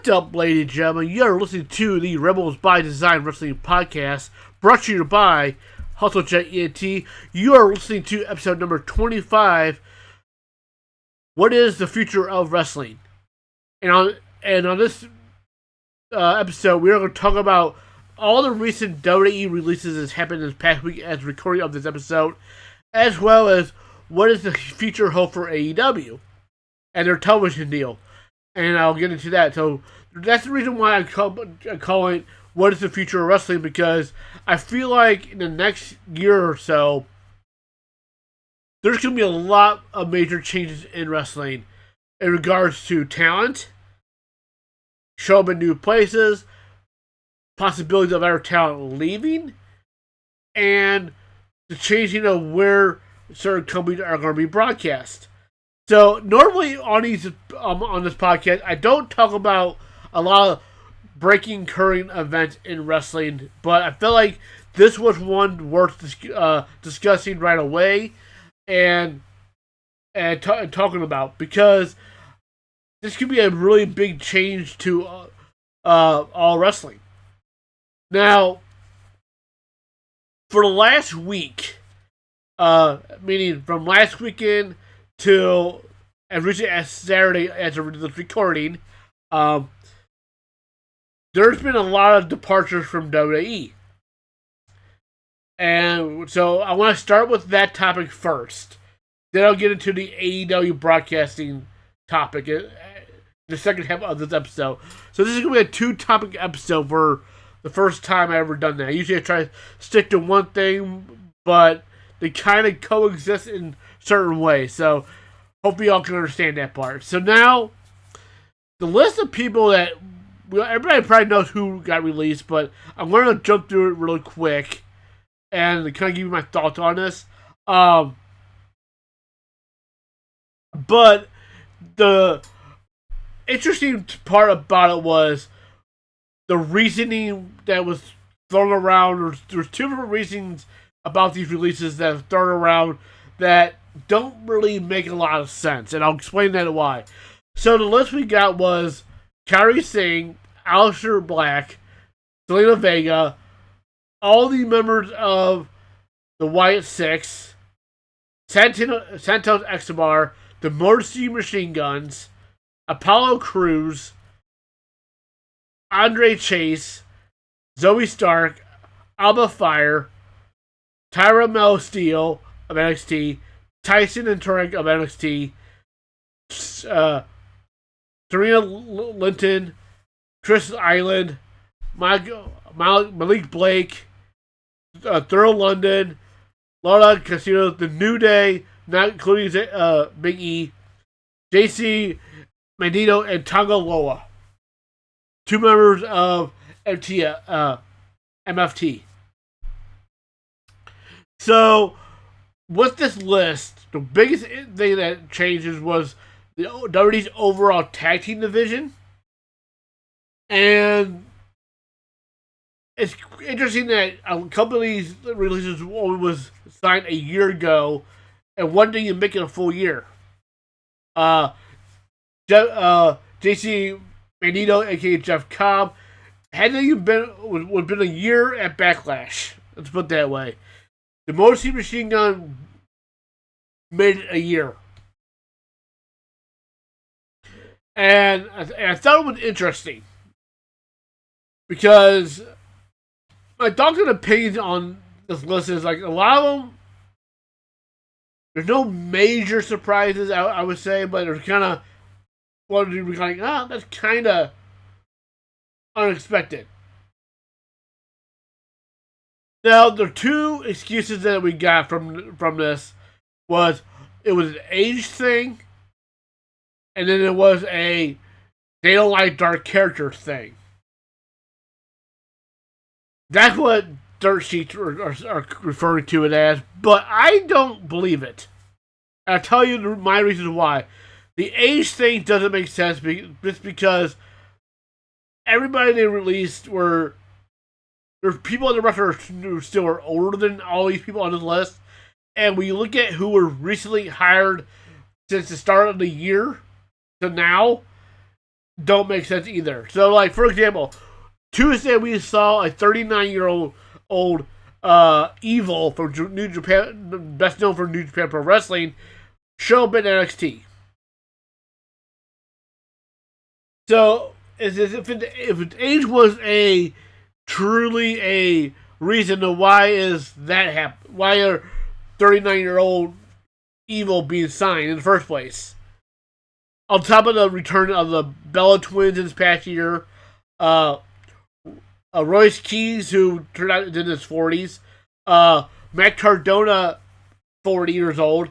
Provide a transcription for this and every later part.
What's up, ladies and gentlemen? You are listening to the Rebels by Design Wrestling Podcast, brought to you by HustleJet ENT. You are listening to episode number 25, What is the Future of Wrestling? And on this episode, we are going to talk about all the recent WWE releases that's happened this past week as recording of this episode, as well as what is the future hope for AEW and their television deal. And I'll get into that. So that's the reason why I call it What is the Future of Wrestling, because I feel like in the next year or so, there's going to be a lot of major changes in wrestling in regards to talent, show up in new places, possibilities of our talent leaving, and the changing of where certain companies are going to be broadcast. So normally on this podcast, I don't talk about a lot of breaking current events in wrestling, but I felt like this was one worth discussing right away and talking about, because this could be a really big change to all wrestling. Now, for the last week, meaning from last weekend till as recently as Saturday, as of this recording, there's been a lot of departures from WWE. And so I want to start with that topic first. Then I'll get into the AEW broadcasting topic in the second half of this episode. So this is going to be a two-topic episode for the first time I've ever done that. Usually I try to stick to one thing, but they kind of coexist in certain ways. So hopefully y'all can understand that part. So now, the list of people that everybody probably knows who got released, but I'm going to jump through it really quick and kind of give you my thoughts on this. But the interesting part about it was the reasoning that was thrown around. There's two different reasons about these releases that are thrown around that don't really make a lot of sense, and I'll explain that why. So the list we got was Kairi Singh, Aleister Black, Zelina Vega, all the members of the Wyatt Six, Santos Escobar, the Mercy Machine Guns, Apollo Crews, Andre Chase, Zoe Stark, Alba Fire, Tyra Mel Steele of NXT, Tyson and Turek of NXT, Serena Linton, Chris Island, Malik Blake, Thurl London, Laura Castillo, The New Day, not including Big E, JC Mandino, and Tonga Loa. Two members of MFT. So, with this list, the biggest thing that changes was the WWE's overall tag team division. And it's interesting that a couple of these releases was signed a year ago, and one didn't even make it a full year. JC Mandino, aka Jeff Cobb, hadn't even been a year at Backlash. Let's put it that way. The Motor Machine Gun made it a year. And I thought it was interesting, because my thoughts and opinions on this list is, like, a lot of them, there's no major surprises, I would say, but there's kind of one to be like, that's kind of unexpected. Now, the two excuses that we got from this was, it was an age thing, and then it was they don't like dark characters thing. That's what dirt sheets are referring to it as, but I don't believe it. I'll tell you my reasons why. The age thing doesn't make sense just because everybody they released there's people on the roster who still are older than all these people on this list. And when you look at who were recently hired since the start of the year to now, don't make sense either. So, like, for example, Tuesday we saw a 39-year-old Evil from New Japan, best known for New Japan Pro Wrestling, show up in NXT. So, if age was a truly a reason to why is that happen? Why are 39-year-old Evil being signed in the first place? On top of the return of the Bella Twins this past year, uh, Royce Keys, who turned out in his 40s, Matt Cardona, 40 years old.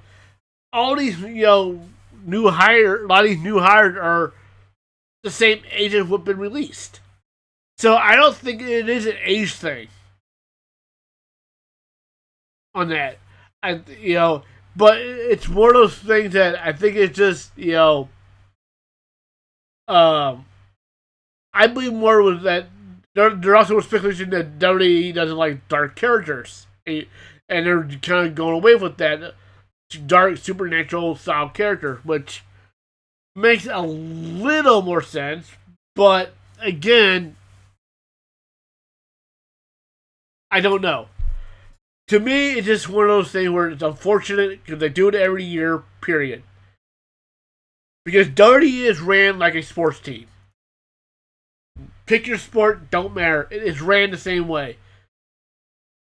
All these, new hire, a lot of these new hires are the same age as what been released. So I don't think it is an age thing on that. But it's one of those things that I think it's just, I believe more was that there also was speculation that WWE doesn't like dark characters, and they're kind of going away with that dark supernatural style character, which makes a little more sense. But again, I don't know. To me, it's just one of those things where it's unfortunate because they do it every year, period. Because WWE is ran like a sports team. Pick your sport, don't matter. It is ran the same way.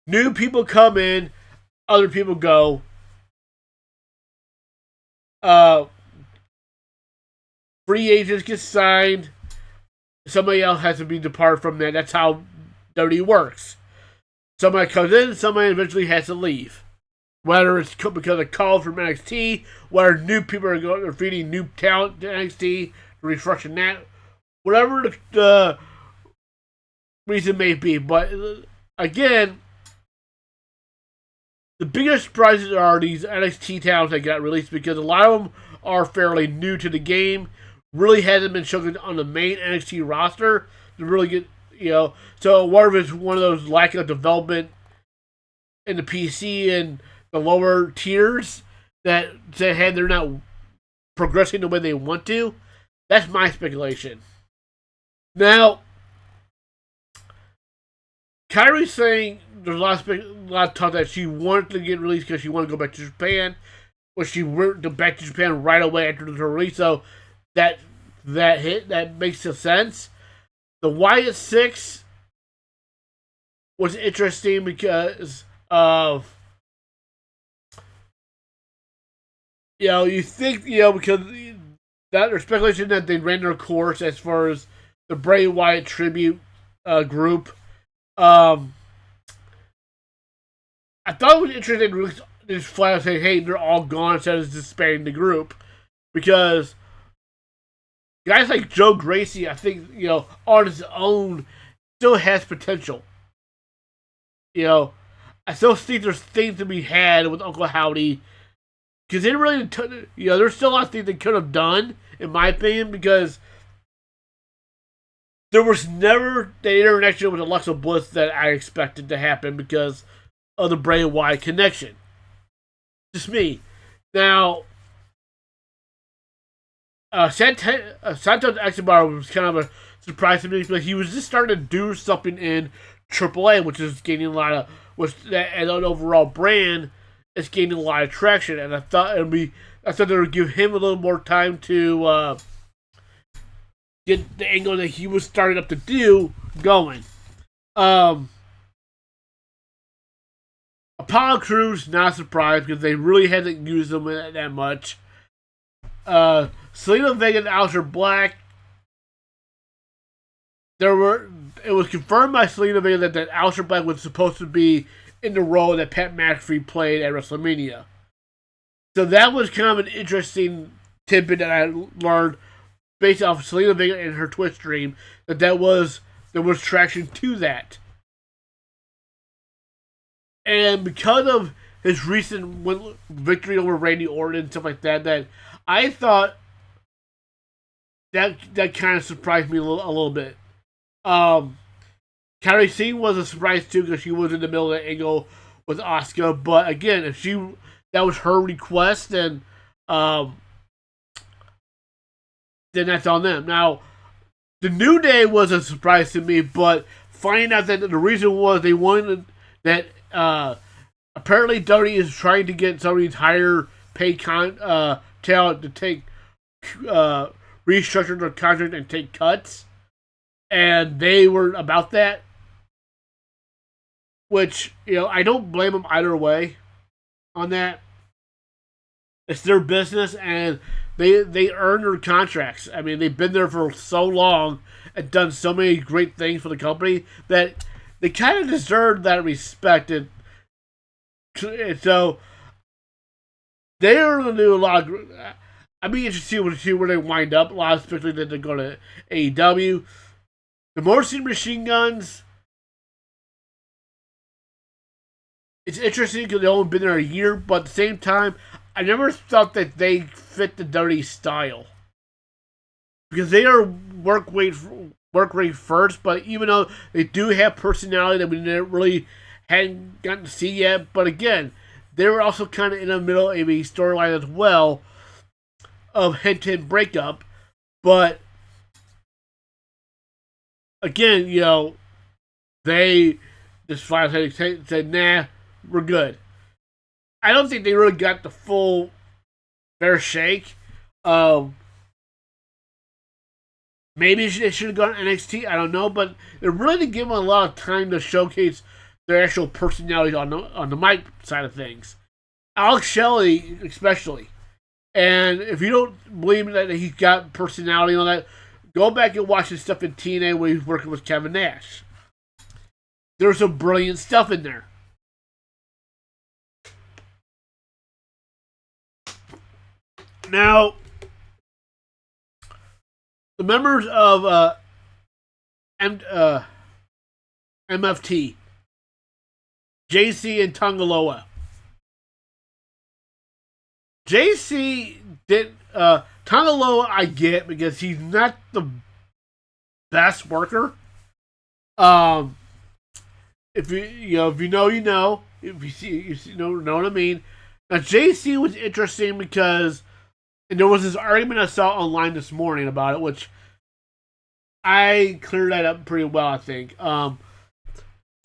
New people come in, other people go. Free agents get signed. Somebody else has to be departed from that. That's how WWE works. Somebody comes in, somebody eventually has to leave. Whether it's because of calls from NXT, whether new people are feeding new talent to NXT, refreshing that, whatever the reason may be. But again, the biggest surprises are these NXT talents that got released because a lot of them are fairly new to the game. Really hasn't been shown on the main NXT roster to really get, So one of it's one of those lack of development in the PC and the lower tiers that they're not progressing the way they want to. That's my speculation. Now, Kairi's saying there's a lot of talk that she wanted to get released because she wanted to go back to Japan, but she went back to Japan right away after the release. So that makes sense. The Wyatt Six was interesting because of you think because that there's speculation that they ran their course as far as the Bray Wyatt tribute group. I thought it was interesting to just flat out say, hey, they're all gone instead of disbanding the group. Because guys like Joe Gracie, I think, on his own, still has potential. I still think there's things to be had with Uncle Howdy. Because they really, there's still a lot of things they could have done, in my opinion, because there was never the interaction with Alexa Bliss that I expected to happen because of the Bray Wyatt connection. Just me. Now, Santos Escobar was kind of a surprise to me because he was just starting to do something in AAA, which is gaining a lot of, and an overall brand is gaining a lot of traction. And I thought they would give him a little more time to get the angle that he was starting up to do going. Apollo Crews, not surprised because they really hasn't used them that much. Selena Vega and Aleister Black. It was confirmed by Selena Vega that Aleister Black was supposed to be in the role that Pat McAfee played at WrestleMania. So that was kind of an interesting tidbit that I learned based off of Selena Vega and her Twitch stream that there was traction to that. And because of his recent victory over Randy Orton and stuff like that I thought that kind of surprised me a little bit. Kairi Singh was a surprise too because she was in the middle of the angle with Asuka. But again, if that was her request, then that's on them. Now, The New Day was a surprise to me, but finding out that the reason was they wanted that apparently WWE is trying to get some of these higher paid talent to take restructure their contract and take cuts, and they were about that. Which, I don't blame them either way on that. It's their business, and they earn their contracts. I mean, they've been there for so long and done so many great things for the company that they kind of deserve that respect. And so they're going to do a lot of. I'd be interested to see where they wind up. A lot, especially that they go to AEW. The Morrison Machine Guns. It's interesting because they've only been there a year, but at the same time, I never thought that they fit the WWE style. Because they are work rate first, but even though they do have personality that we really hadn't gotten to see yet, but again, they were also kind of in the middle of a storyline as well of head-to-head breakup, but again, they just finally said, nah, we're good. I don't think they really got the full fair shake. Maybe they should have gone to NXT. I don't know, but they really didn't give them a lot of time to showcase their actual personality on the mic side of things. Alex Shelley, especially. And if you don't believe that he's got personality and all that, go back and watch his stuff in TNA where he's working with Kevin Nash. There's some brilliant stuff in there. Now, the members of MFT, JC and Tongaloa. JC did Tongaloa I get because he's not the best worker. If you know, you know. If you see, you know what I mean. Now JC was interesting because, and there was this argument I saw online this morning about it, which I cleared that up pretty well, I think.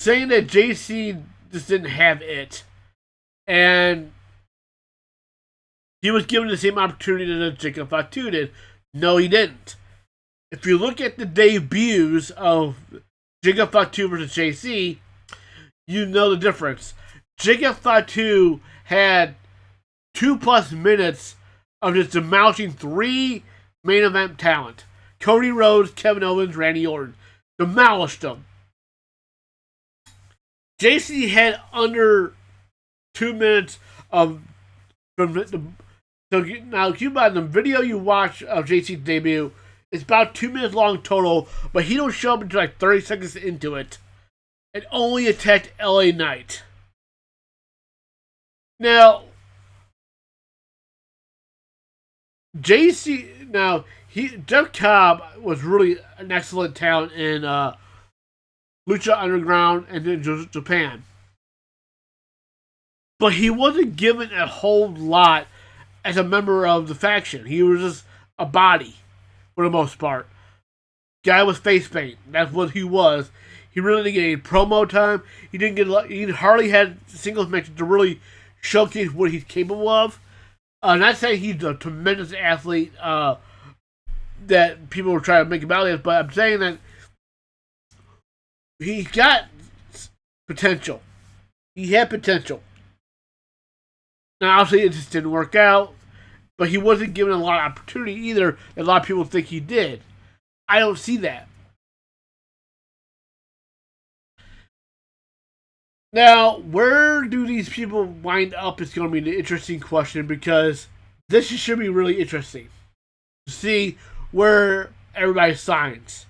Saying that JC just didn't have it, and he was given the same opportunity that Jacob Fatu did. No, he didn't. If you look at the debuts of Jacob Fatu versus JC, you know the difference. Jacob Fatu had 2+ minutes of just demolishing 3 main event talent. Cody Rhodes, Kevin Owens, Randy Orton. Demolished them. JC had under 2 minutes of... So now keep in mind, the video you watch of JC's debut is about 2 minutes long total, but he don't show up until like 30 seconds into it. And only attacked LA Knight. Now, Jeff Cobb was really an excellent talent in Lucha Underground and in Japan. But he wasn't given a whole lot as a member of the faction. He was just a body, for the most part. Guy with face paint. That's what he was. He really didn't get any promo time. He didn't get. He hardly had singles matches to really showcase what he's capable of. Not saying he's a tremendous athlete that people were trying to make about it, but I'm saying that he's got potential. He had potential. Now, obviously, it just didn't work out, but he wasn't given a lot of opportunity either. A lot of people think he did. I don't see that. Now, where do these people wind up is going to be the interesting question, because this should be really interesting to see where everybody signs.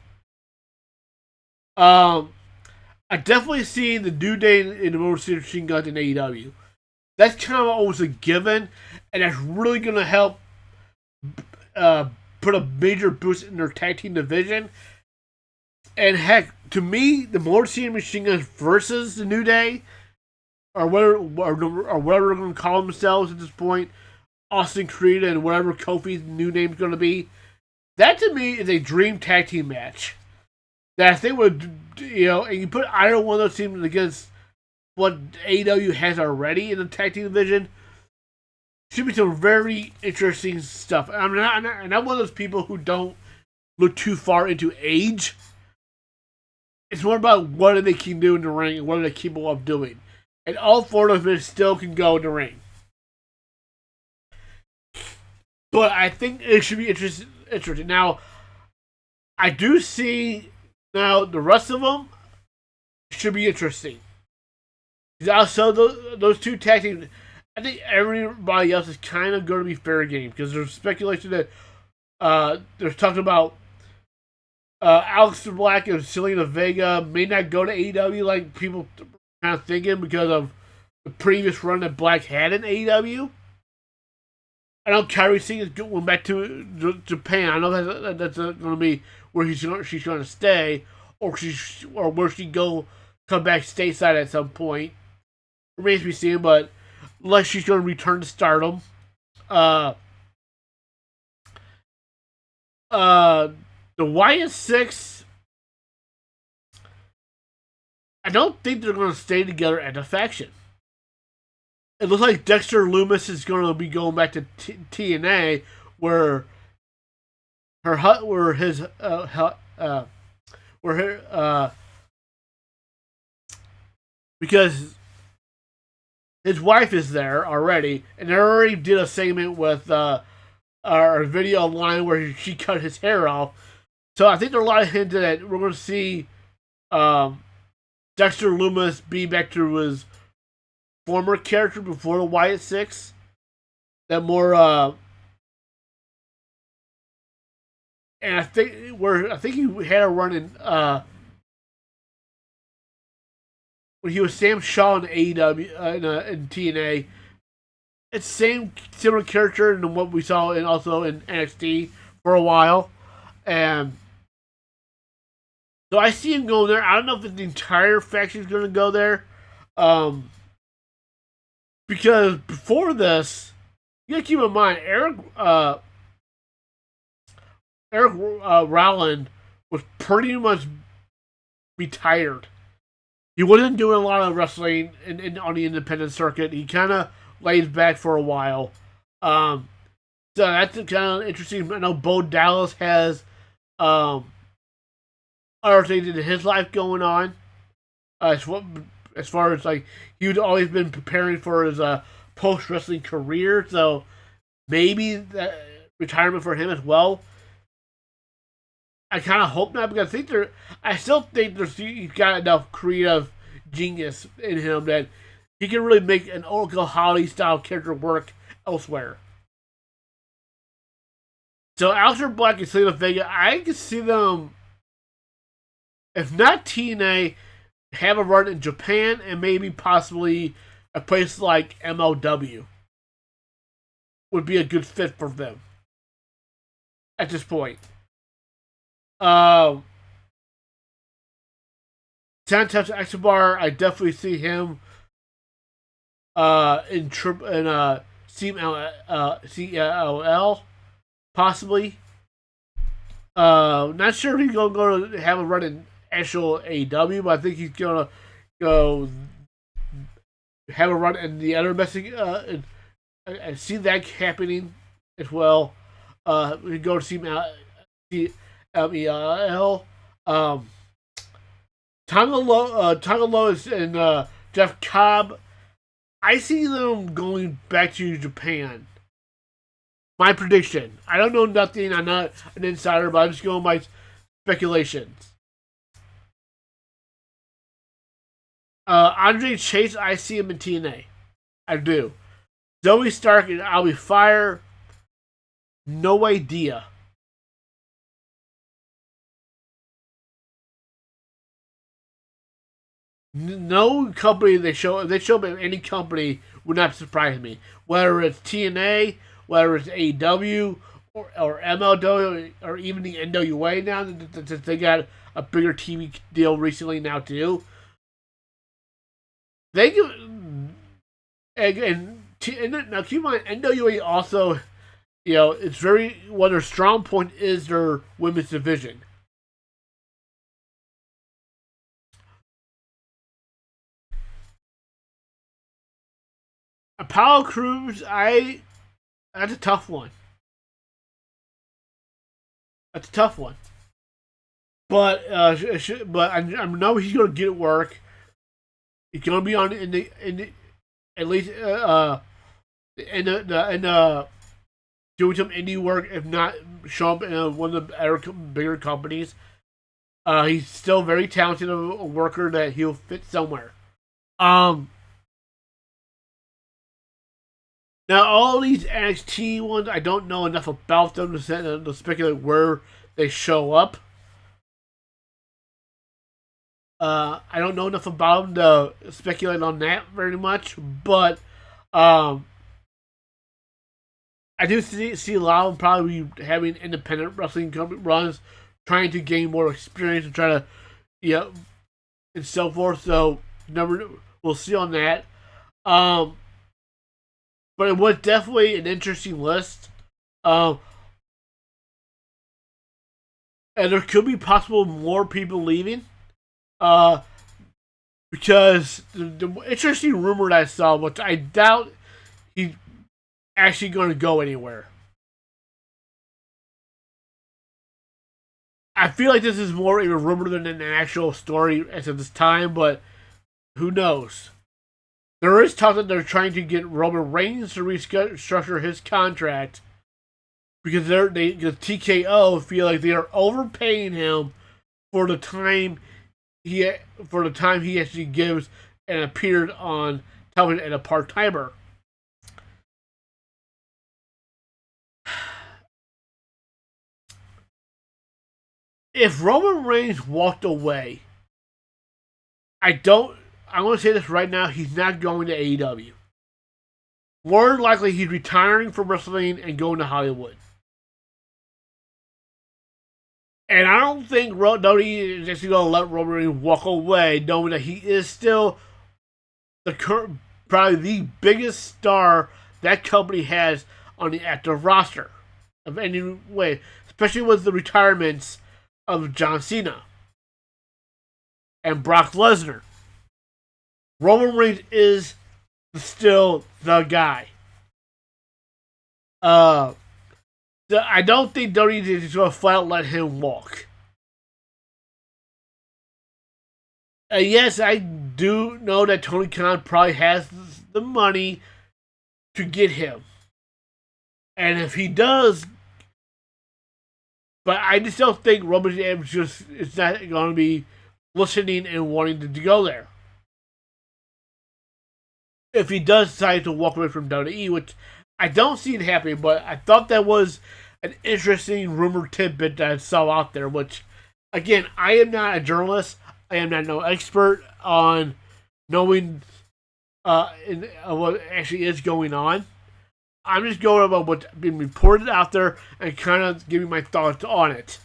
I definitely see the New Day in the Motor City Machine Guns in AEW. That's kind of always a given, and that's really going to help put a major boost in their tag team division. And heck, to me, the Motor City Machine Guns versus the New Day, or whatever they're going to call themselves at this point, Austin Creed and whatever Kofi's new name's going to be, That to me is a dream tag team match. That I think would, and you put either one of those teams against what AEW has already in the tag team division, should be some very interesting stuff. I'm not one of those people who don't look too far into age. It's more about what do they keep doing in the ring and what are they capable of doing. And all four of them still can go in the ring. But I think it should be interesting. Now, I do see now the rest of them should be interesting. Also, those two tag teams, I think everybody else is kind of going to be fair game because there's speculation that there's talking about Aleister Black and Zelina Vega may not go to AEW like people kind of thinking because of the previous run that Black had in AEW. I know Kairi Singh is going back to Japan. I know that's going to be where she's going to stay, or where she come back stateside at some point. Remains to be seen, but unless she's going to return to Stardom. The YS6, I don't think they're going to stay together as a faction. It looks like Dexter Lumis is going to be going back to TNA, where because his wife is there already, and they already did a segment with our video online where she cut his hair off. So I think there's a lot of hints that we're going to see Dexter Lumis be back to his former character before the YS6. That more, and I think he had a run in when he was Sam Shaw in AEW in TNA. It's similar character than what we saw also in NXT for a while, and so I see him going there. I don't know if the entire faction is going to go there. Because before this, you gotta keep in mind Eric Rowland was pretty much retired. He wasn't doing a lot of wrestling on the independent circuit. He kind of laid back for a while. So that's kind of interesting. I know Bo Dallas has other things in his life going on. As far as like he'd always been preparing for his post wrestling career, so maybe that retirement for him as well. I kind of hope not because I still think he's got enough creative genius in him that he can really make an Oracle Holly style character work elsewhere. So Aleister Black and Zelina Vega, I can see them, if not TNA, have a run in Japan and maybe possibly a place like MLW would be a good fit for them at this point. Santos Escobar, I definitely see him in CLL possibly. Not sure if he's going to have a run in actual AEW, but I think he's gonna go have a run in the other message and see that happening as well. We go to see MEL. Tonga Lois and Jeff Cobb. I see them going back to Japan. My prediction. I don't know nothing. I'm not an insider, but I'm just going by speculations. Andre Chase, I see him in TNA. I do. Zoe Stark and Albie Fire, no idea. No company they show up in any company would not surprise me. Whether it's TNA, whether it's AEW or MLW or even the NWA now that they got a bigger TV deal recently now too. They give and now keep in mind NWA also It's very one of their strong point is their women's division. Apollo Crews, that's a tough one. That's a tough one. But I know he's gonna get work. He's gonna be on in the at least in the doing some indie work, if not show up in one of the bigger companies. He's still very talented, a worker that he'll fit somewhere. Um, Now all these NXT ones, I don't know enough about them to speculate where they show up. I don't know enough about them to speculate on that very much, but um, I do see a lot of them probably having independent wrestling company runs, trying to gain more experience and try to, yeah, and so forth. So never, we'll see on that. Um, but it was definitely an interesting list. Um, and there could be possible more people leaving. Uh, because the interesting rumor that I saw, which I doubt he's actually going to go anywhere. I feel like this is more of a rumor than an actual story as of this time, but who knows? There is talk that they're trying to get Roman Reigns to restructure his contract because the TKO feel like they are overpaying him for the time he actually gives and appeared on television as a part timer. If Roman Reigns walked away, I don't. I'm going to say this right now. He's not going to AEW. More likely, he's retiring from wrestling and going to Hollywood. And I don't think WWE is just going to let Roman Reigns walk away, knowing that he is still the current, probably the biggest star that company has on the active roster of any way, especially with the retirements of John Cena and Brock Lesnar. Roman Reigns is still the guy. Uh, I don't think WWE is just going to flat out let him walk. Yes, I do know that Tony Khan probably has the money to get him. And if he does, but I just don't think Roman Reigns just is not going to be listening and wanting to go there. If he does decide to walk away from WWE, which I don't see it happening, but I thought that was an interesting rumor tidbit that I saw out there, which, again, I am not a journalist. I am not no expert on knowing what actually is going on. I'm just going about what's been reported out there and kind of giving my thoughts on it.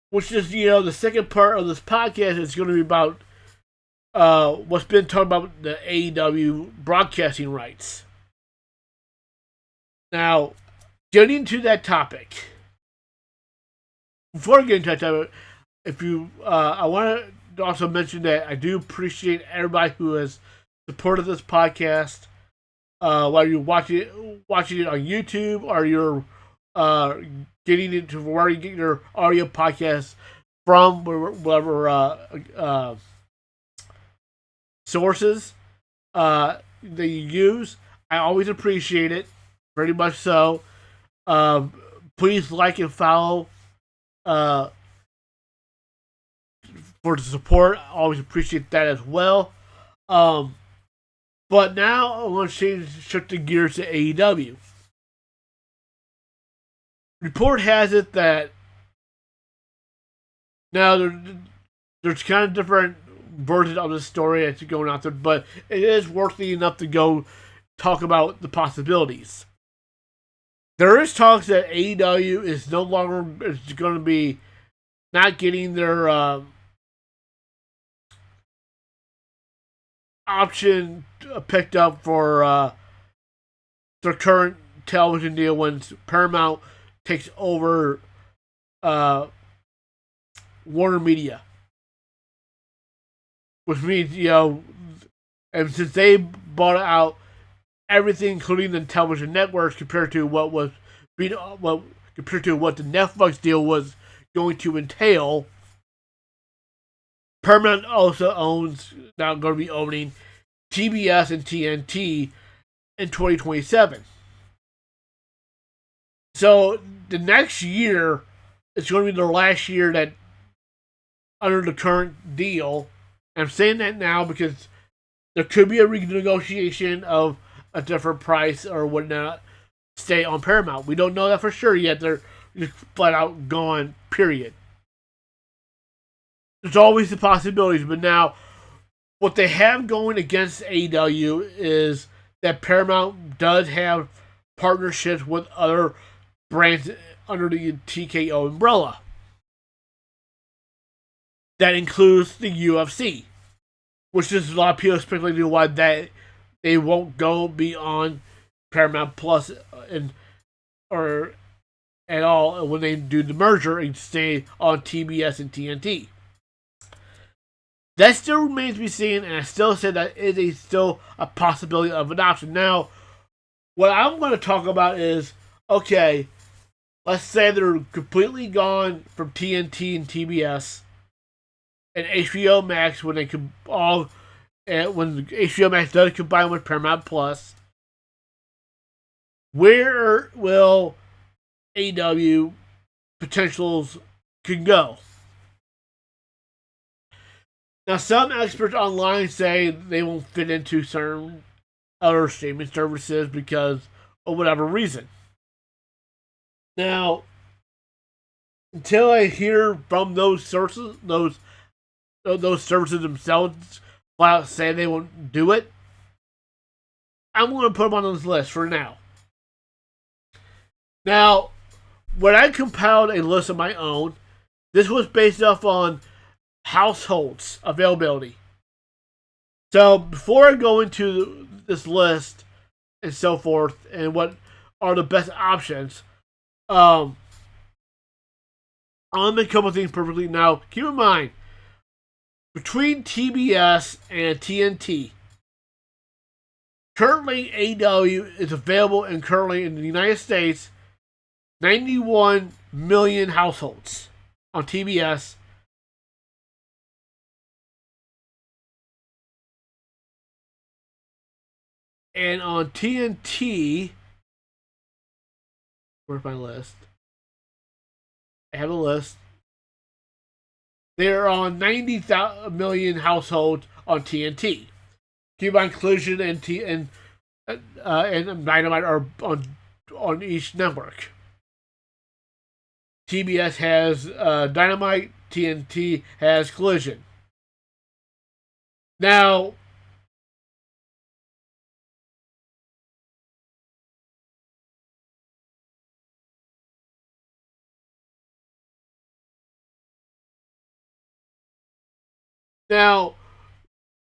Which is, the second part of this podcast is going to be about what's been talked about the AEW broadcasting rights. Now, getting into that topic. Before I get into that topic, I want to also mention that I do appreciate everybody who has supported this podcast. While you're watching it on YouTube, or you're getting into where you get your audio podcast from, whatever sources that you use. I always appreciate it, very much so. Please like and follow for the support. I always appreciate that as well. But now I want to shift the gears to AEW. Report has it that now there's kind of different versions of the story that's going out there, but it is worthy enough to go talk about the possibilities. There is talks that AEW is no longer is going to be not getting their option picked up for their current television deal when Paramount takes over Warner Media, which means and since they bought out everything, including the television networks, compared to what the Netflix deal was going to entail. Paramount also now going to be owning TBS and TNT in 2027. So the next year is going to be the last year that under the current deal. And I'm saying that now because there could be a renegotiation of a different price or whatnot stay on Paramount. We don't know that for sure yet. They're just flat out gone, period. There's always the possibilities, but now what they have going against AEW is that Paramount does have partnerships with other brands under the TKO umbrella. That includes the UFC, which is a lot of people speculating why they won't go beyond Paramount Plus or at all when they do the merger and stay on TBS and TNT. That still remains to be seen, and I still say that it is still a possibility of an option. Now, what I'm going to talk about is, okay, let's say they're completely gone from TNT and TBS and HBO Max when HBO Max does combine with Paramount Plus. Where will AEW potentials can go? Now, some experts online say they won't fit into certain other streaming services because of whatever reason. Now, until I hear from those sources, those services themselves flat out say they won't do it, I'm going to put them on this list for now. Now, when I compiled a list of my own, this was based off on households availability. So before I go into this list and so forth and what are the best options, I'm going to make a couple things perfectly. Now, keep in mind, between TBS and TNT, currently AEW is available and currently in the United States, 91 million households on TBS. And on TNT, where's my list? I have a list. They're on 90 million households on TNT. Cuban Collision and Dynamite are on each network. TBS has Dynamite, TNT has Collision. Now,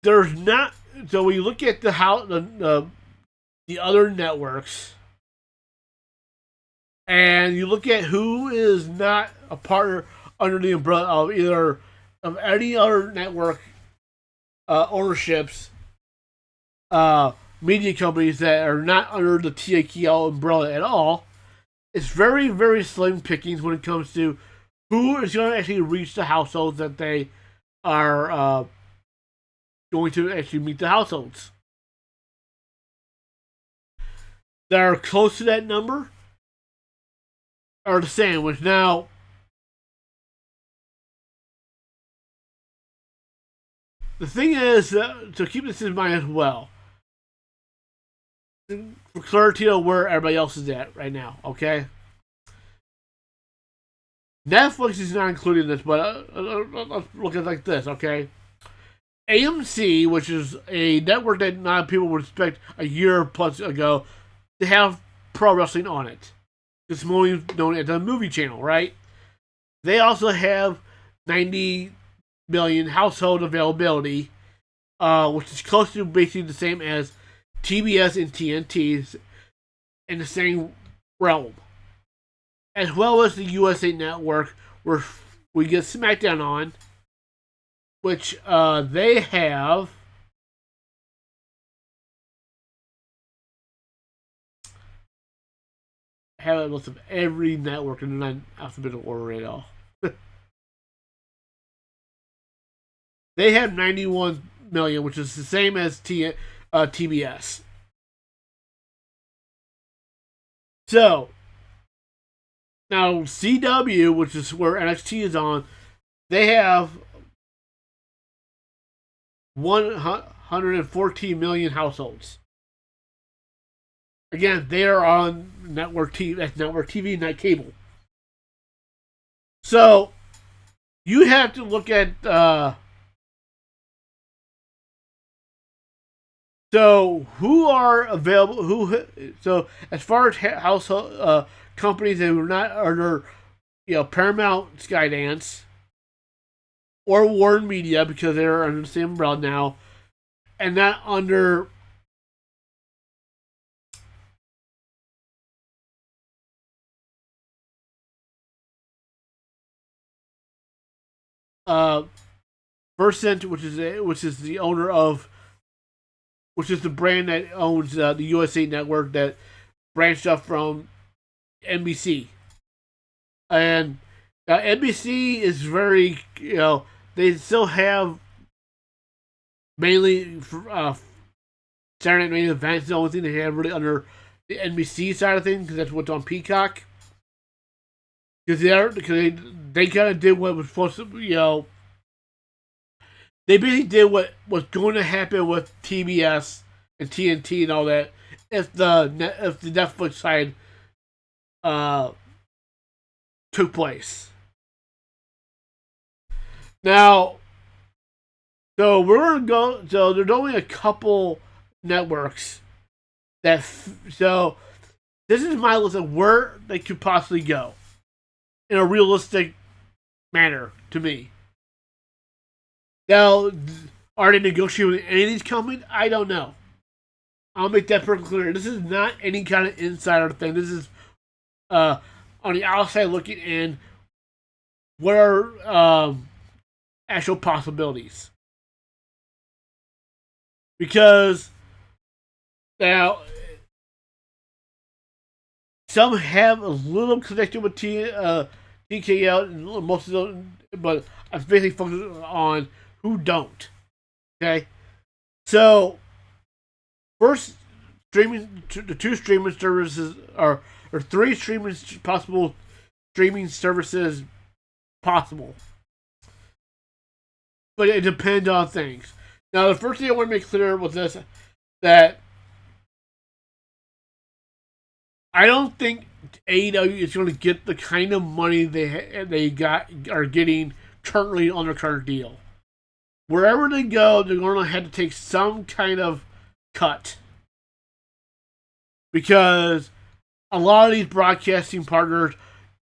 there's not. So we look at the other networks, and you look at who is not a partner under the umbrella of either of any other network ownerships, media companies that are not under the TKO umbrella at all. It's very, very slim pickings when it comes to who is going to actually reach the households that they are going to actually meet the households. That are close to that number are the same, which now the thing is, to keep this in mind as well, for clarity of where everybody else is at right now, okay? Netflix is not included in this, but let's look at it like this, okay? AMC, which is a network that not people would expect a year plus ago to have pro wrestling on it. It's more known as the movie channel, right? They also have 90 million household availability, which is close to basically the same as TBS and TNT. in the same realm, as well as the USA Network, where we get SmackDown on, which they have a list of every network in the alphabetical order right now. They have 91 million, which is the same as TBS. So now CW, which is where NXT is on, they have 114 million households. Again, they are on network TV. That's network TV, not cable. So you have to look at. So who are available? So as far as household companies that are not under, Paramount, Skydance, or Warner Media, because they're under the same umbrella now, and not under Versant, which is the owner of, which is the brand that owns the USA Network that branched off from NBC, and NBC is very, they still have mainly Saturday Night Main Event is the only thing they have really under the NBC side of things, because that's what's on Peacock. Because they kind of did what was supposed to, they basically did what was going to happen with TBS and TNT and all that if the Netflix side took place. Now, so we're gonna go. So there's only a couple networks that. So this is my list of where they could possibly go in a realistic manner to me. Now, are they negotiating with any of these companies? I don't know. I'll make that perfectly clear. This is not any kind of insider thing. This is on the outside looking in. What are actual possibilities? Because now some have a little connected with TKL, and most of them, but I'm basically focusing on who don't. Okay, so first, the two streaming services are, or three possible streaming services possible, but it depends on things. Now, the first thing I want to make clear was this: that I don't think AEW is going to get the kind of money they are getting currently on their current deal. Wherever they go, they're going to have to take some kind of cut, because a lot of these broadcasting partners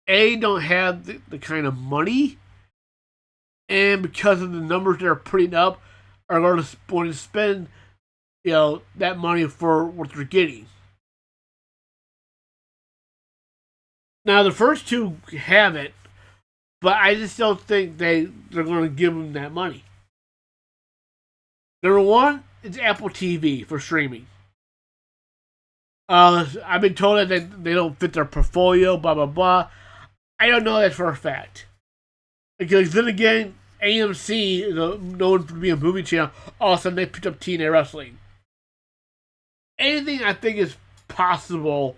don't have the kind of money, and because of the numbers they're putting up, are going to spend that money for what they're getting. Now, the first two have it, but I just don't think they're going to give them that money. Number one is Apple TV for streaming. I've been told that they don't fit their portfolio, blah, blah, blah. I don't know that for a fact. Because then again, AMC, known for being a movie channel, all of a sudden they picked up TNA Wrestling. Anything I think is possible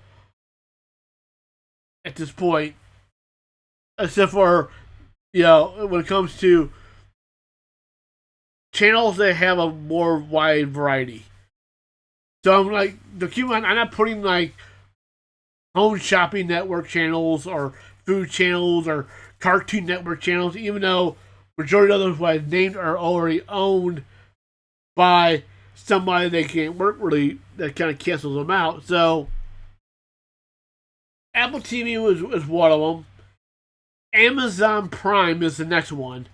at this point, except for, when it comes to channels that have a more wide variety. So I'm like, keep in mind, I'm not putting like home shopping network channels or food channels or Cartoon Network channels, even though majority of those who I've named are already owned by somebody they can't work really, that kind of cancels them out. So Apple TV was one of them. Amazon Prime is the next one.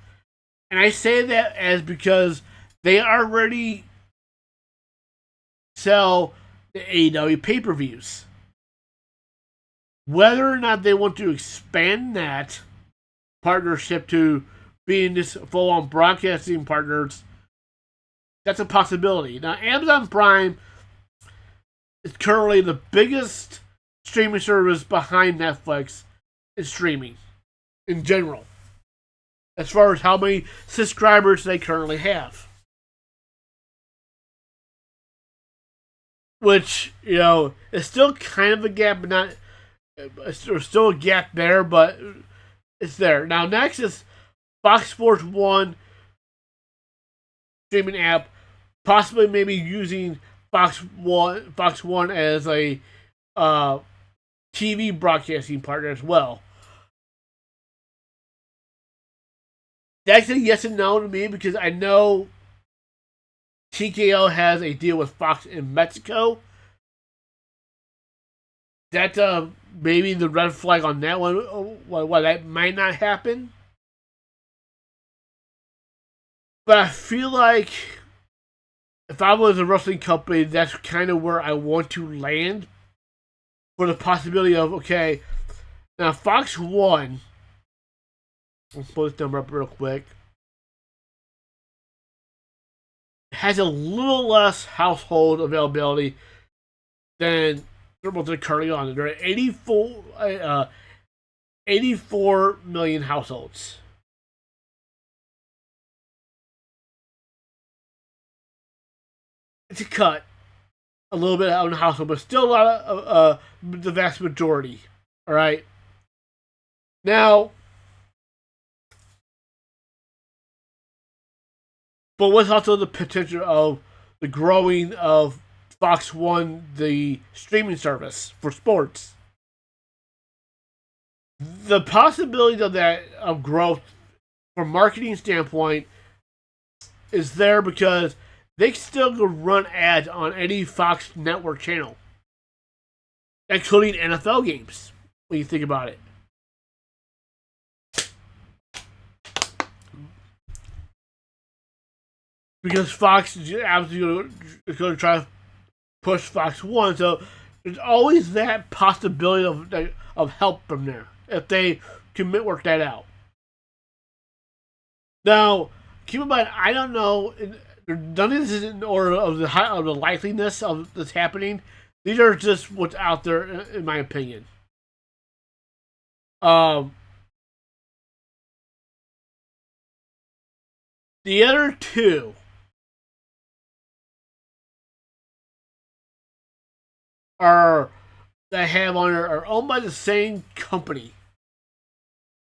And I say that as because they already sell the AEW pay-per-views. Whether or not they want to expand that partnership to being just full-on broadcasting partners, that's a possibility. Now, Amazon Prime is currently the biggest streaming service behind Netflix in streaming in general, as far as how many subscribers they currently have. Which, is still kind of a gap, but not. There's still a gap there, but it's there. Now, next is Fox Sports 1 streaming app, possibly maybe using Fox One as a TV broadcasting partner as well. That's a yes and no to me because I know TKO has a deal with Fox in Mexico. That's maybe the red flag on that one. Why that might not happen. But I feel like if I was a wrestling company, that's kind of where I want to land for the possibility of, okay, now Fox One, I'll pull this number up real quick, has a little less household availability than what they're currently on. They're at 84 million households. It's a cut a little bit out in the household, but still a lot of the vast majority. All right. Now, but what's also the potential of the growing of Fox One, the streaming service for sports? The possibility of that of growth from a marketing standpoint is there because they still can run ads on any Fox network channel, including NFL games, when you think about it. Because Fox is absolutely going to try to push Fox One, so there's always that possibility of help from there if they can work that out. Now, keep in mind, I don't know. None of this is in order of the likeliness of this happening. These are just what's out there, in my opinion. The other two that I have on there are owned by the same company.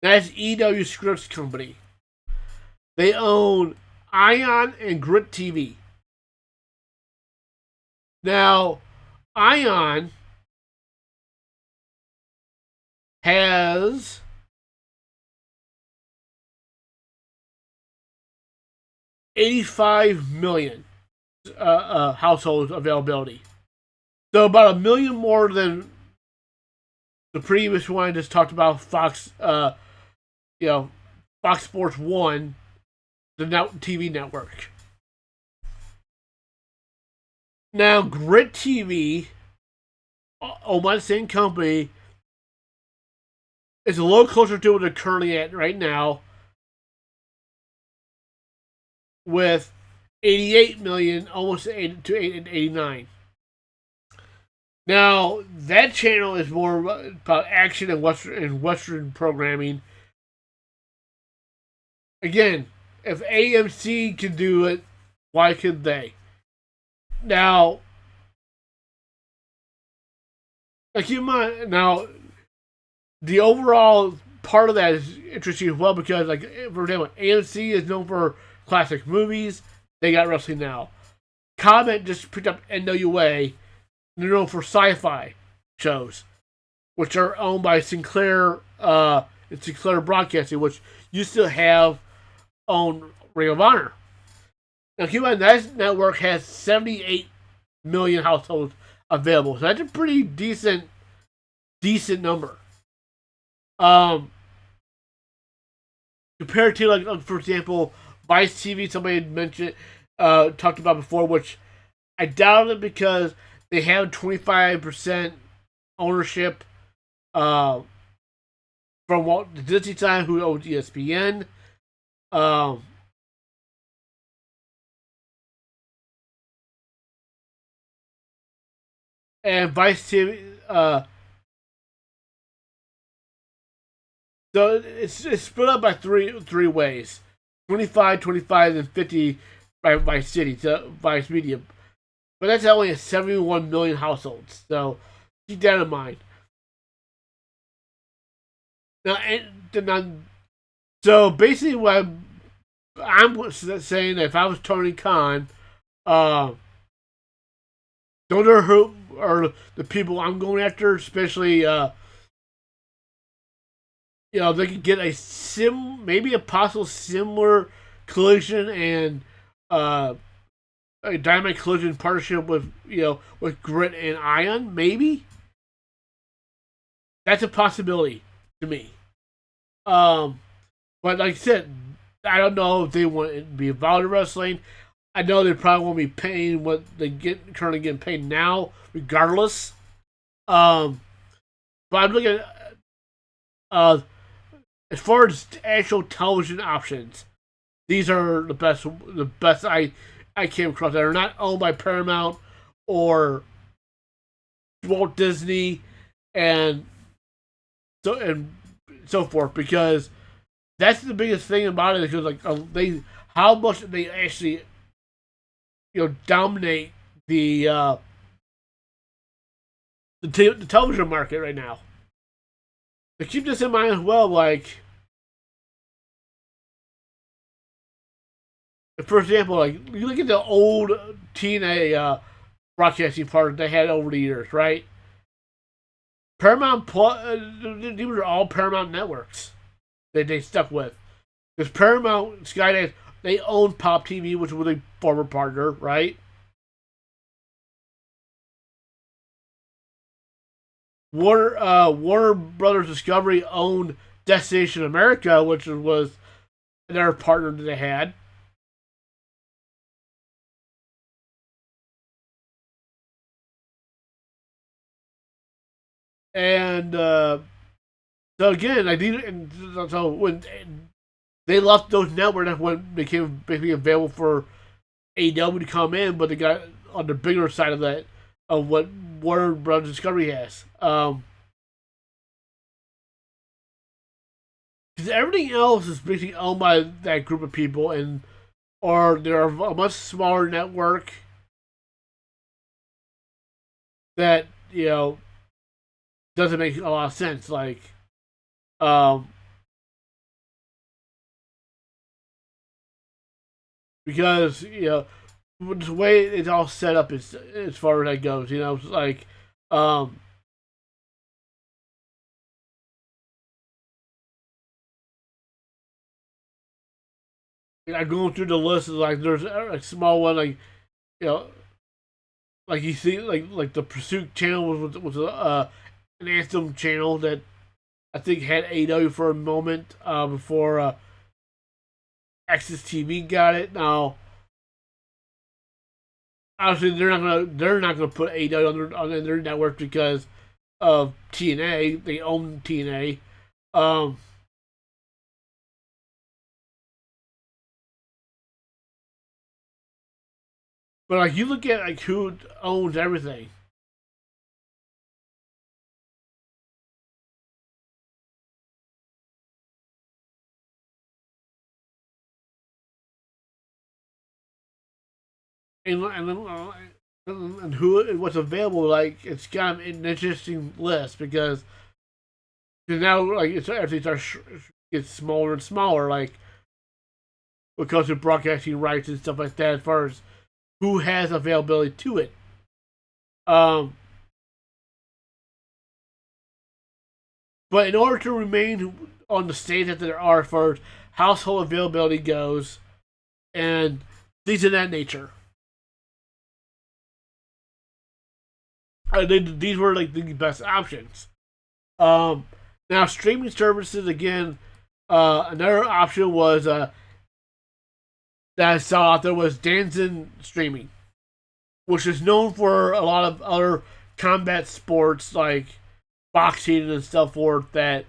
That's EW Scripts Company. They own Ion and Grit TV. Now, Ion has 85 million household availability. So about 1 million more than the previous one I just talked about, Fox Sports 1, the TV network. Now, Grit TV, owned by the same company, is a little closer to what they're currently at right now, with 88 million, almost to 89. Now, that channel is more about action and Western programming. Again, if AMC can do it, why could they? Now, keep in mind, now, the overall part of that is interesting as well because, like, for example, AMC is known for classic movies. They got Wrestling Now. Comment just picked up NWA. They're known for sci-fi shows, which are owned by Sinclair Broadcasting, which used to have owned Ring of Honor. Now, keep in mind, that network has 78 million households available, so that's a pretty decent number. Compared to, like, for example, Vice TV, somebody had mentioned, talked about before, which I doubt it because they have 25% ownership uh, from Walt Disney time, who owns ESPN. Um, and Vice TV. So it's split up by three ways: 25, 25, and 50 by city to Vice Media. But that's only a 71 million households. So keep that in mind. Now, so basically, what I'm saying, that if I was Tony Khan, uh, those are who are the people I'm going after, especially they could get maybe a possible similar collision and uh, a Dynamite Collision partnership with Grit and Ion. Maybe that's a possibility to me. Um, but like I said, I don't know if they want it to be involved in wrestling. I know they probably won't be paying what they currently getting paid now, regardless. Um, but I'm looking at as far as actual television options. These are the best. The best I came across that are not owned by Paramount or Walt Disney, and so forth. Because that's the biggest thing about it. Because how much they actually dominate the television market right now. To keep this in mind as well, like, for example, like, you look at the old TNA broadcasting partners they had over the years, right? Paramount Plus, these were all Paramount networks that they stuck with. Because Paramount, Skydance, they owned Pop TV, which was a former partner, right? Warner Brothers Discovery owned Destination America, which was their partner that they had. And so again, so when they left those networks, that's when they became basically available for AEW to come in, but they got on the bigger side of that of what Warner Brothers Discovery has. Because everything else is basically owned by that group of people, or they're a much smaller network that doesn't make a lot of sense. Like, um, because the way it's all set up is as far as that goes. It's like, um, I'm going through the list. Like, there's a small one, like, you know, like you see, like the Pursuit channel was an Anthem channel that I think had AEW for a moment before Access TV got it. Now, obviously, they're not gonna put AEW on their network because of TNA. They own TNA. Um, but like, you look at like who owns everything, and who what's available. Like, it's kind of an interesting list because now, like, it's everything starts gets smaller and smaller. Like, because of broadcasting rights and stuff like that, as far as who has availability to it. Um, but in order to remain on the stage that there are, as far as household availability goes, and things of that nature, these were like the best options. Um, Now, streaming services again. Another option was that I saw out there was Danzin Streaming, which is known for a lot of other combat sports like boxing and stuff forth that,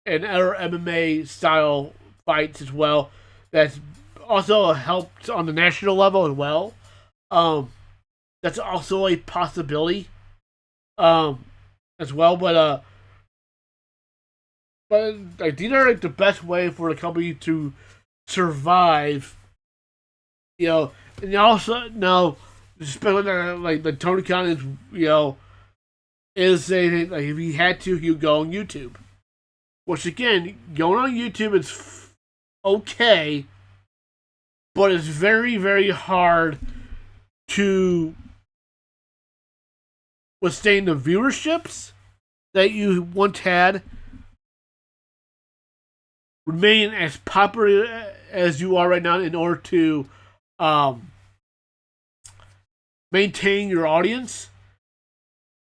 and other MMA style fights as well. That's also helped on the national level as well. Um, that's also a possibility. Um, as well, but like these are like the best way for the company to survive. You know, and also now, especially like the Tony Khan is, is saying like if he had to, he would go on YouTube. Which again, going on YouTube is okay, but it's very very hard to withstand the viewerships that you once had, remain as popular as you are right now in order to um, maintain your audience.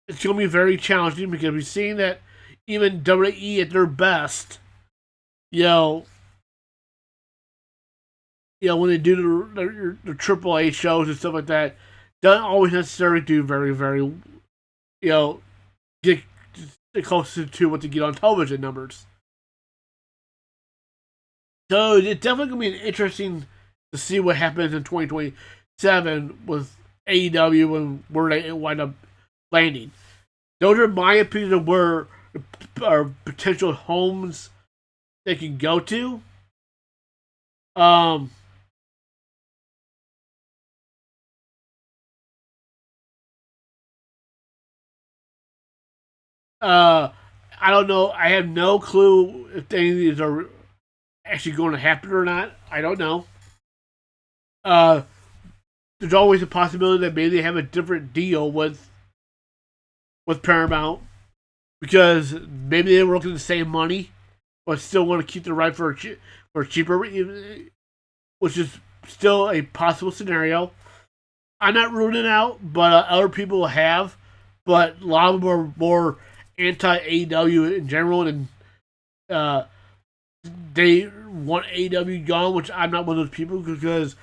It's going to be very challenging because we've seen that even WWE at their best, you know, when they do the AAA shows and stuff like that, doesn't always necessarily do very, very, get close to what they get on television numbers. So it's definitely going to be interesting to see what happens in 2027 with AEW and where they wind up landing. Those are my opinion of where are potential homes they can go to. I don't know. I have no clue if any of these are actually going to happen or not. I don't know. Uh, there's always a possibility that maybe they have a different deal with Paramount because maybe they were looking to save money, but still want to keep the right for cheaper, which is still a possible scenario. I'm not ruling it out, but other people have. But a lot of them are more anti AEW in general, and they want AEW gone, which I'm not one of those people because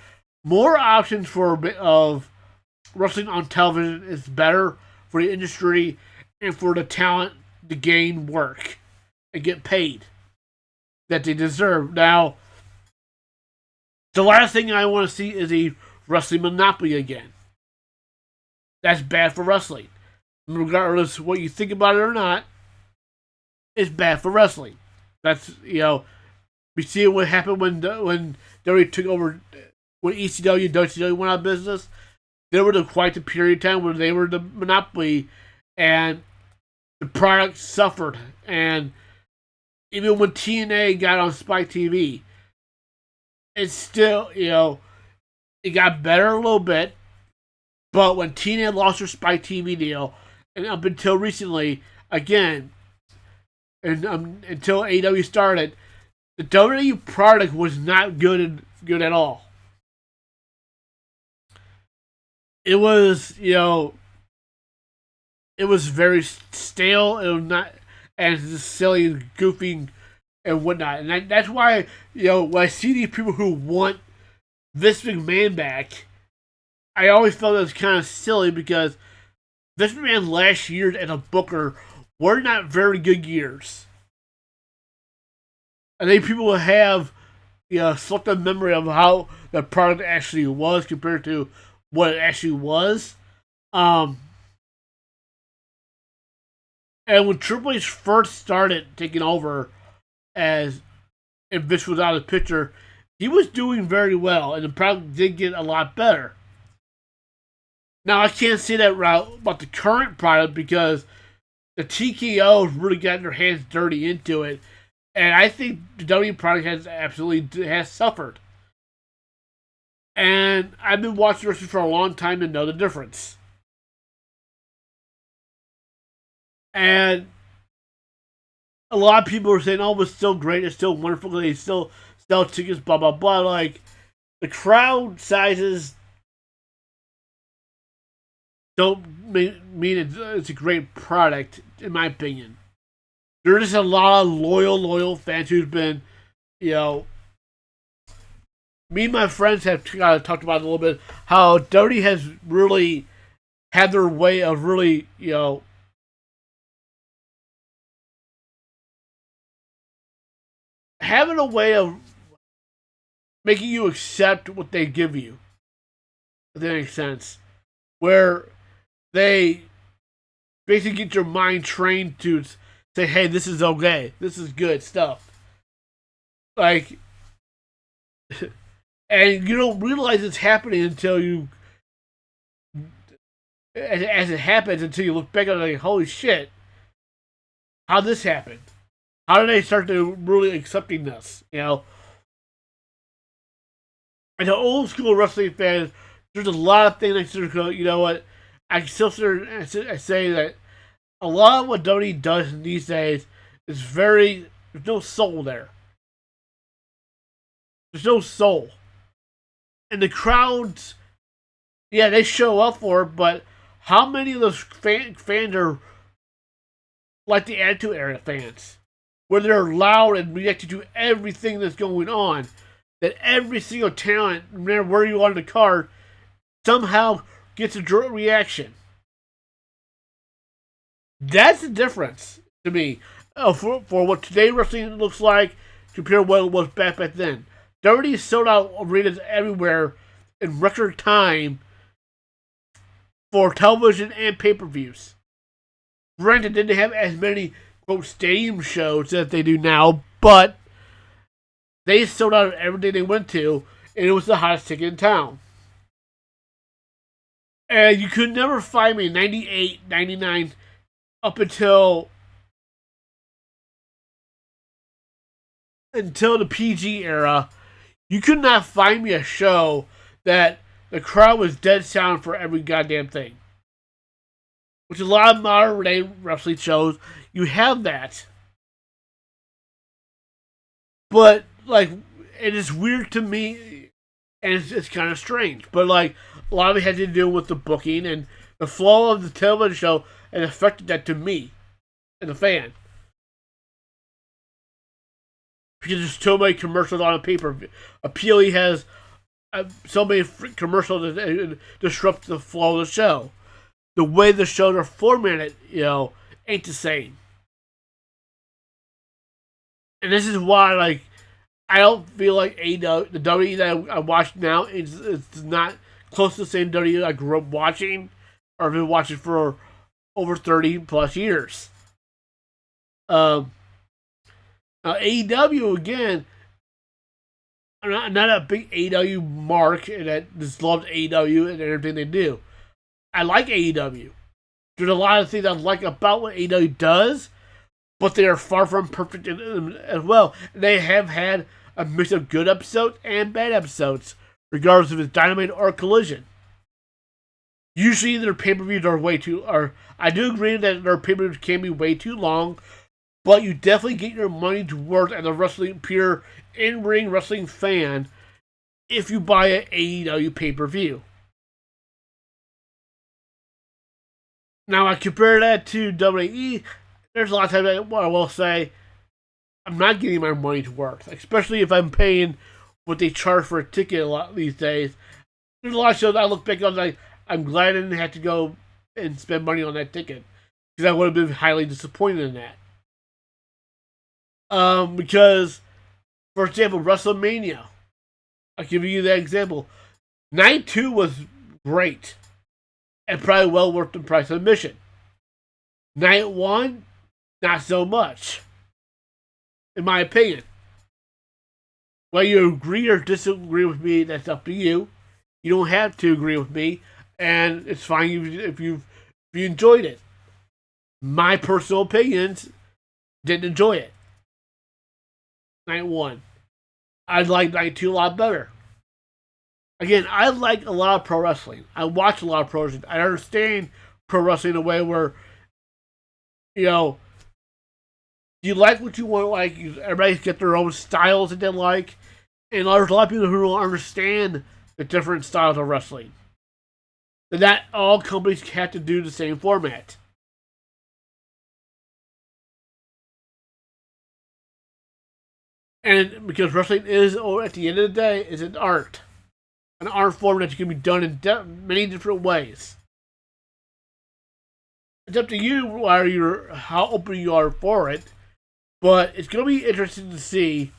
more options of wrestling on television is better for the industry and for the talent to gain work and get paid that they deserve. Now, the last thing I want to see is a wrestling monopoly again. That's bad for wrestling. Regardless of what you think about it or not, it's bad for wrestling. That's, we see what happened when WWE took over, when ECW and WCW went out of business. There was quite a period of time where they were the monopoly and the product suffered. And even when TNA got on Spike TV, it's still, it got better a little bit. But when TNA lost their Spike TV deal, and up until recently, again, and until AEW started, the WWE product was not good at all. It was, it was very stale. It was not and just silly and goofy and whatnot. And that's why, when I see these people who want Vince McMahon back, I always felt it was kind of silly because Vince McMahon last year as a booker were not very good years. I think people will have, selective memory of how the product actually was compared to what it actually was. And when Triple H first started taking over and Vince was out of the picture, he was doing very well, and the product did get a lot better. Now, I can't say that about the current product because the TKO's really gotten their hands dirty into it, and I think the W product has suffered. And I've been watching wrestling for a long time to know the difference. And a lot of people are saying, "Oh, it's still great. It's still wonderful. They still sell tickets." Blah blah blah. Like the crowd sizes don't mean it's a great product, in my opinion. There's just a lot of loyal fans who've been, me and my friends have talked about it a little bit, how WWE has really had their way of really, having a way of making you accept what they give you. If that makes sense. Where they basically get your mind trained to say, hey, this is okay. This is good stuff. Like, and you don't realize it's happening until you, as it happens, until you look back at it like, holy shit, how'd this happen? How did they start to really accepting this? You know? And the old school wrestling fans, there's a lot of things I sort of, you know what, I still I say that a lot of what WWE does these days is very, there's no soul there. There's no soul. And the crowds, yeah, they show up for it, but how many of those fans are like the Attitude Era fans? Where they're loud and reacting to everything that's going on. That every single talent, no matter where you are in the card, somehow gets a direct reaction. That's the difference to me for what today wrestling looks like compared to what it was back then. They already sold out arenas everywhere in record time for television and pay-per-views. Granted, they didn't have as many quote stadium shows that they do now, but they sold out of everything they went to, and it was the hottest ticket in town. And you could never find me in 98, 99, up until the PG era. You could not find me a show that the crowd was dead silent for every goddamn thing. Which a lot of modern day wrestling shows, you have that. But, like, it is weird to me, and it's kind of strange. But, like, a lot of it had to do with the booking and the flow of the television show, and affected that to me, as a fan. Because there's so many commercials on a pay-per-view. PLE has so many commercials that disrupt the flow of the show. The way the shows are formatted, you know, ain't the same. And this is why, like, I don't feel like AEW, the WWE that I watch now is not close to the same WWE I grew up watching or have been watching for over 30 plus years. Now, AEW, again, I'm not a big AEW mark that just loves AEW and everything they do. I like AEW. There's a lot of things I like about what AEW does, but they are far from perfect as well. They have had a mix of good episodes and bad episodes, regardless if it's Dynamite or Collision. Usually their pay-per-views are way too... I do agree that their pay-per-views can be way too long, but you definitely get your money to worth as a pure in-ring wrestling fan if you buy an AEW pay-per-view. Now, I compare that to WWE. There's a lot of times I will say I'm not getting my money to worth, especially if I'm paying what they charge for a ticket a lot these days. There's a lot of shows I look back on like I'm glad I didn't have to go and spend money on that ticket because I would have been highly disappointed in that. Because, for example, WrestleMania. I'll give you that example. Night 2 was great. And probably well worth the price of admission. Night 1, not so much. In my opinion. Whether you agree or disagree with me, that's up to you. You don't have to agree with me. And it's fine if you enjoyed it. My personal opinions didn't enjoy it. Night 1. I like Night 2 a lot better. Again, I like a lot of pro wrestling. I watch a lot of pro wrestling. I understand pro wrestling in a way where, you know, you like what you want. Like everybody's got their own styles that they like, and there's a lot of people who don't understand the different styles of wrestling. And not all companies have to do the same format. And because wrestling is, at the end of the day, is an art form that can be done in many different ways. It's up to you how open you are for it, but it's going to be interesting to see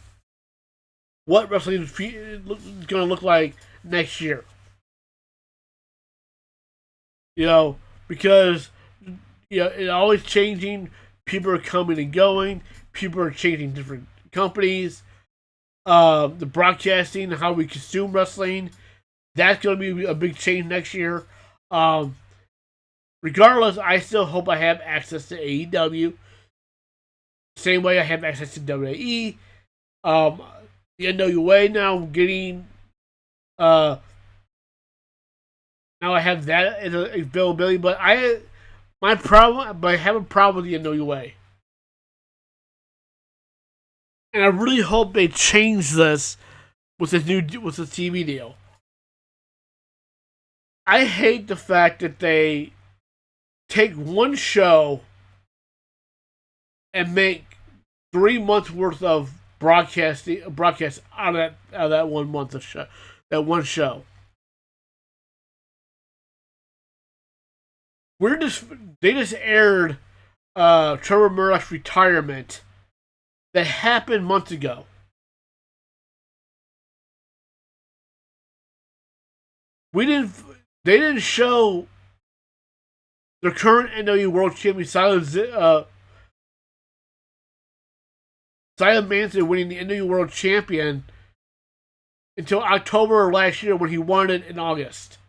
what wrestling is going to look like next year. Because it's always changing. People are coming and going. People are changing different companies. The broadcasting, how we consume wrestling, that's going to be a big change next year. Regardless, I still hope I have access to AEW. Same way I have access to WWE. The NWA now getting now I have that as availability, but I have a problem with the NWA, and I really hope they change this with the TV deal. I hate the fact that they take one show and make 3 months worth of broadcast out of that 1 month of show, that one show. They just aired Trevor Murdoch's retirement that happened months ago. They didn't show the current NWA World Champion Silent Manson winning the NWA World Champion until October of last year when he won it in August.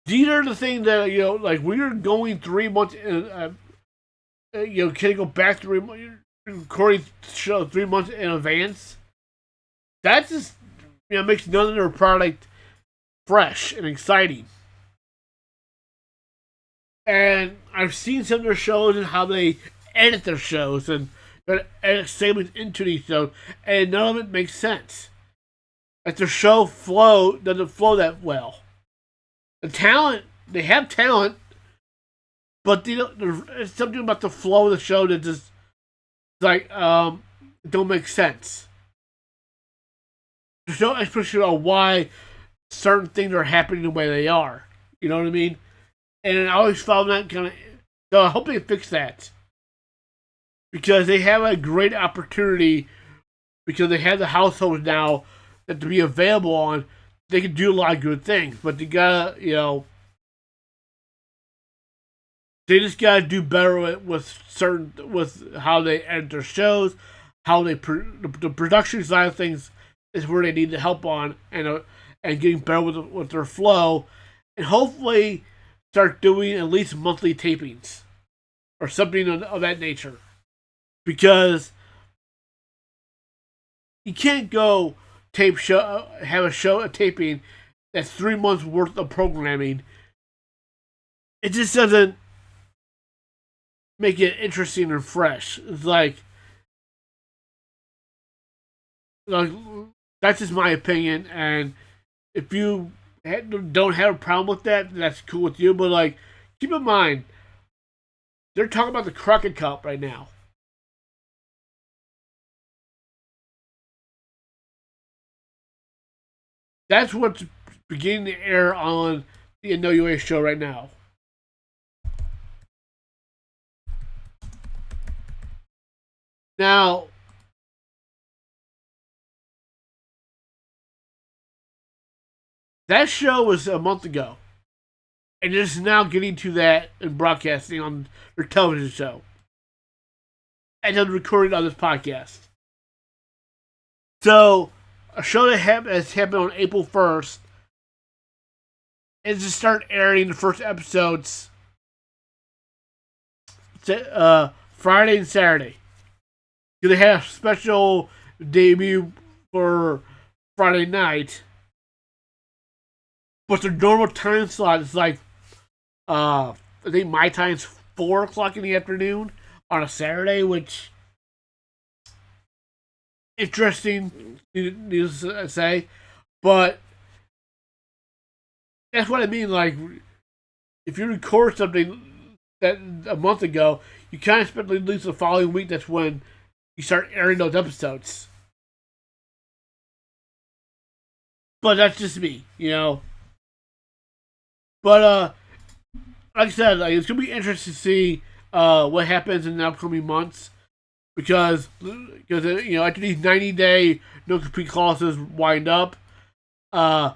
These are the things that, like we are going 3 months, can you go back 3 months, recording show 3 months in advance? That just, makes none of their product fresh and exciting. And I've seen some of their shows and how they edit their shows and edit segments into these shows, and none of it makes sense. Like their show doesn't flow that well. They have talent, but there's something about the flow of the show that just don't make sense. There's no explanation on why certain things are happening the way they are. You know what I mean? And I always found that kind of. So I hope they fix that, because they have a great opportunity, because they have the households now that to be available on. They can do a lot of good things, but they gotta, they just gotta do better with how they edit their shows, how the production side of things is where they need the help on, and getting better with their flow, and hopefully start doing at least monthly tapings or something of that nature, because you can't go have a taping that's 3 months worth of programming. It just doesn't make it interesting or fresh. It's like that's just my opinion, and if you don't have a problem with that, that's cool with you. But keep in mind, they're talking about the Crockett Cup right now. That's what's beginning to air on the NWA show right now. Now, that show was a month ago, and it's now getting to that and broadcasting on their television show, and then recording on this podcast. So, a show that has happened on April 1st is to start airing the first episodes Friday and Saturday. They had a special debut for Friday night, but the normal time slot is I think my time's 4 o'clock in the afternoon on a Saturday, which interesting, needless to say, but that's what I mean. If you record something that a month ago, you kind of expect at least the following week. That's when you start airing those episodes. But that's just me, But like I said, it's going to be interesting to see what happens in the upcoming months because after these 90-day no compete clauses wind up, a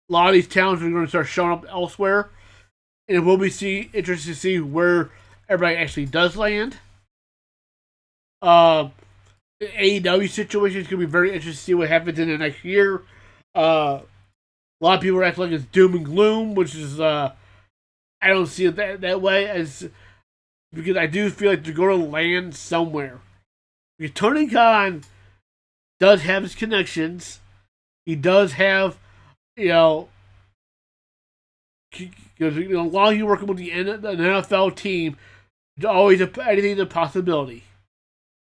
lot of these towns are going to start showing up elsewhere, and it will be interesting to see where everybody actually does land. The AEW situation is going to be very interesting to see what happens in the next year. A lot of people are acting like it's doom and gloom, which is I don't see it that way, as because I do feel like they're going to land somewhere. Because Tony Khan does have his connections. He does have, because while you're working with the NFL team, there's always anything's a possibility.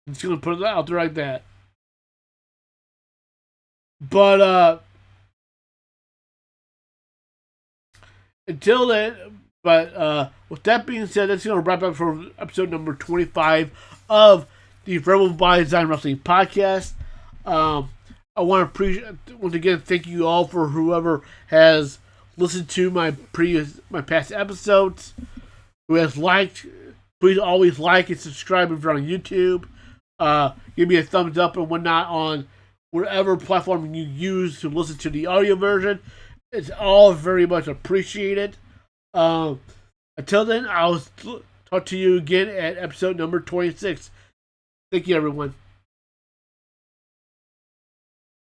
I'm just going to put it out there like that. But until then, with that being said, that's going to wrap up for episode number 25 of the Rebel by Design Wrestling Podcast. I want to once again thank you all for whoever has listened to my past episodes, who has liked. Please always like and subscribe if you're on YouTube. Give me a thumbs up and whatnot on whatever platform you use to listen to the audio version. It's all very much appreciated. Until then, I'll talk to you again at episode number 26. Thank you, everyone.